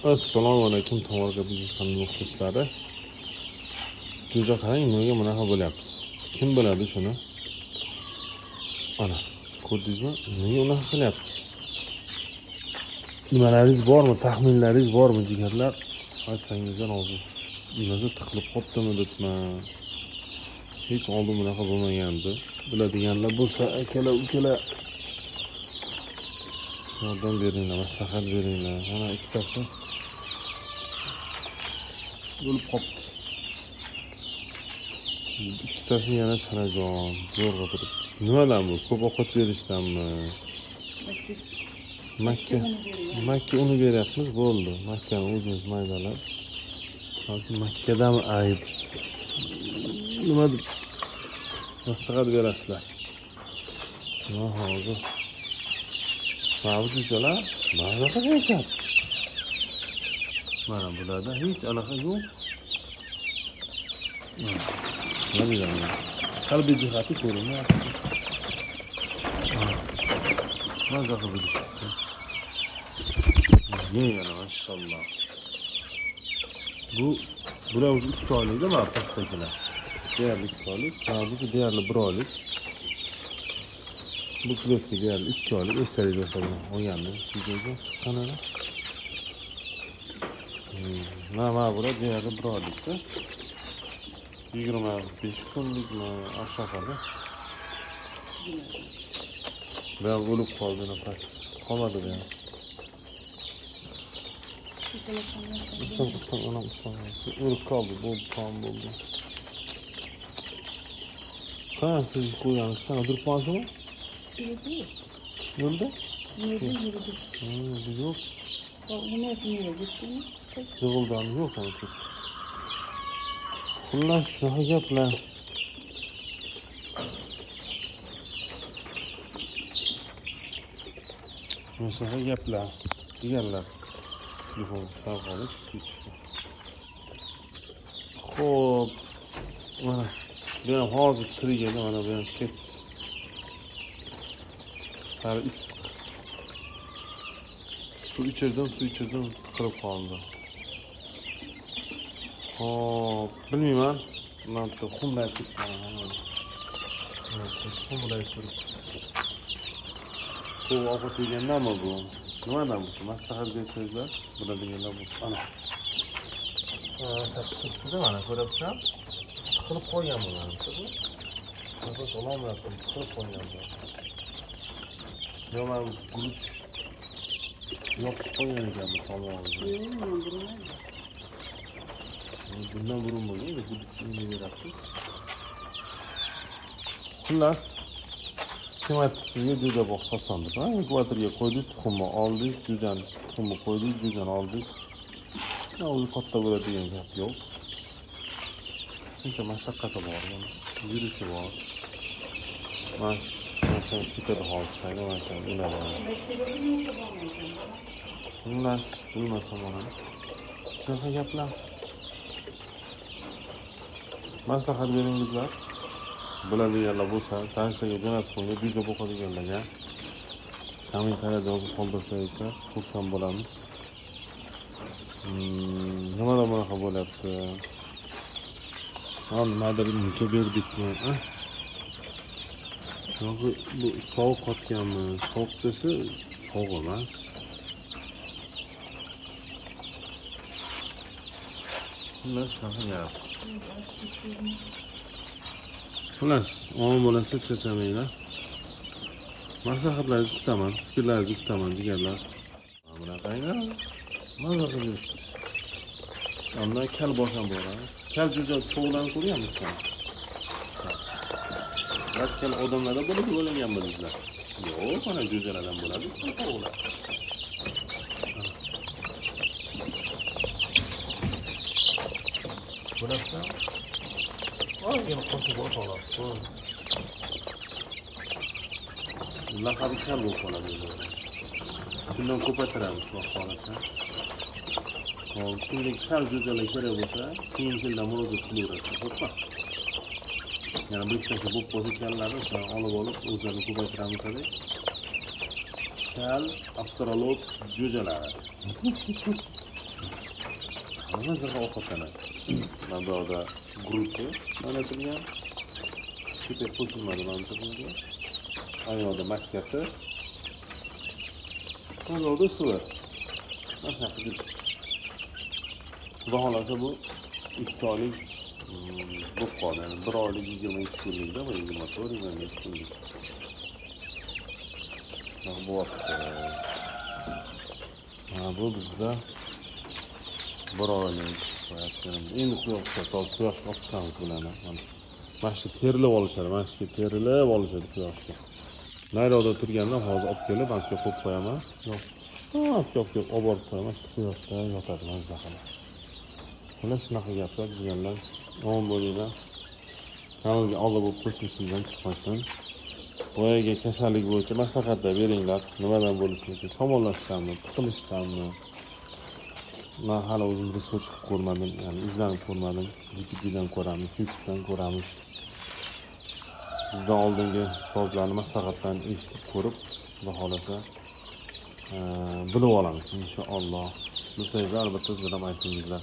Assalomu alaykum to'g'ri bizni ham muxlislari. Jo'ja qarang, nimaga bunaqa bo'lyapti? Kim biladi shuni? Ana, ko'rdingizmi? Nega unaqa qilyapti? Nimalaringiz bormi? Taxminlaringiz bormi, jigarlar? Aytsangizlar hozir nimasi tiqilib qoptimi debman. Hech oldin bunaqa bo'lmagandi. Biladiganlar bo'lsa, akalar, ukalar yordam beringlar, maslahat beringlar. Mana ikkitasi bo'lib qopti. Ikkitasi yana chalajon, zo'rg'a turibdi. Nimadan bu? Ko'p ovqat berishdanmi? Makka uni beryapmiz, bo'ldi. Makkani o'zimiz maydalab. Hozir Makkadami ayb? Nima deb maslahat berasizlar? Nima hozir? Mavzuchalar maza qilishyapti. Mana bularda hech aloqa yo'q. Nima deyman? Salbiy jihati ko'rinyapti. Maza qilishibdi. Yana maşallah. Bular o'zi 3 oylikda mana pastakilar. Deyarli 2 oylik, bu deyarli 1 oylik. Bu klopga deyarli 2 oylik esdalik bo'lsa olgandim. Videoga chiqqanini. Mana bular deyarli 1 oylikda. 25 kunlikmi aşağıda. Ben o'lib qoldi nafas. Qolmadi bu. Ustam anam ustam. O'lib qoldi, bo'ldi, tamam bo'ldi. Qani siz qo'ygansiz, qani turib qolmaysizmi? Yo'lda? Yo'q. Jig'ildoni yo'q ana shu. Xullas shunaqa gaplar. Shunaqa gaplar. Deganlar. Telefon saqlab chiqishdi. Xo'p. Mana ben hozir tirigada mana bu ham ketdi. Hali issiq. Suv ichirdim tiqilib qoldi. Xo'p, bilmayman. Mana bu xumlayib ketgan. Xumlayib turibdi. Bu ovqat yegandanmi bu? Nimadan bu? Maslahat bersangizlar, biladiganlar bo'lsa. Ana. Sakitda mana ko'ryapsizlar. Tiqilib qolgan bu mana bu. Nafas ololmayapti, tiqilib qolgan bu. Yo mana guruch yopishib qolgan ekan bu tomog'iga. Bundan burun bo'lgan, guruchni berasiz. Xullas, kim aytdi sizga jo'ja boqish oson deb? Ekvatorga qo'ydingiz, tuxumni oldingiz, jo'jani tuxumni qo'ydingiz, jo'jani oldingiz. O'zi katta bo'ladi degan gap yo'q. Shuncha mashaqqati bor, yurishi bor. Mana shu ketadi hozir, qayda mana shu o'ladi. Xullas, bilmasam ona. Shunaqa gaplar. Maslahat beringizlar. Biladiganlar bo'lsa, tanishlarga jo'natib qo'ying, jo'ja boqadiganlarga. Kommentariyada yozib qoldirsangiz, xursand bo'lamiz. Nimadan bunaqa bo'lyapti? Nimadir unga berdikmi? Yo'q, bu sovuq qotganmi? Sovuq desa, sovuq emas. Xullas, shunaqa gap. Xullas, omon bo'lsa charchamanglar. Maslahatlaringizni kutaman, fikrlaringizni kutaman, jigarlar. Bunaqayga maza qilib yuribdi. Undan kal bosham bor. Kal jo'ja to'g'larni ko'rganmisizlar? Kal odamlarda bo'ladi, bo'laganmi bizlar? Yo'q, mana jo'jalardan bo'ladi, to'g'lar. Bularsa yana qo'shib o'toladi. Laqabi kal bo'lib qoladi. Shundan ko'paytiramiz xohlasa. Kimga kal jo'jalar kerak bo'lsa, keyinchalik murojaat qilaverasiz, xo'pmi? Yana bir ikkitasi bo'lib qolsa kallarni olib o'zlarini ko'paytiramiz deb. Kal, astrolog jo'jalari. Mana zirga ovqatlanamiz. Mana bu yerda guruchi mana turgan. Kepak qo'shilmadi mana turgan. Ayolda makkasi. Mana bu suvi. Mana shunaqa yuribdi. Xudo xolasa bu 2 oylik bo'lib qoldi. Yani 1 oylik 23 kunlikda va 24 23 kunlik. Mana bu vaqtda mana bu bizda 1 oylik qo'yapmiz. Endi quyoshga olib chiqamiz bularni. Mana shu terilib olishadi, mana shu terilib olishadi quyoshga. Nayroqda turganda hozir olib kelib bankga qo'yib qo'yaman. Yo'q. Yo'q, olib borib qo'yaman, shu quyoshda yotadi mazza qilib. Mana shunaqa gaplar deganlar. Omon bo'linglar. Kanalga a'zo bo'lib qo'shilishingizdan chiqmasin. Boyaga kasallik bo'yicha maslahatlar beringlar. Nimadan bo'lishi mumkin? Shamollashdanmi, tiqilishdanmi? Men hali o'zim research qilib ko'rmadim, ya'ni izlanib ko'rmadim. GPTdan ko'ramiz, YouTubedan ko'ramiz. Bizdan oldingi ustozlarning maslahatlarini eshitib ko'rib, xudo xolasa bilib olamiz inshaalloh. Bilsangizlar albatta sizlar ham aytingizlar.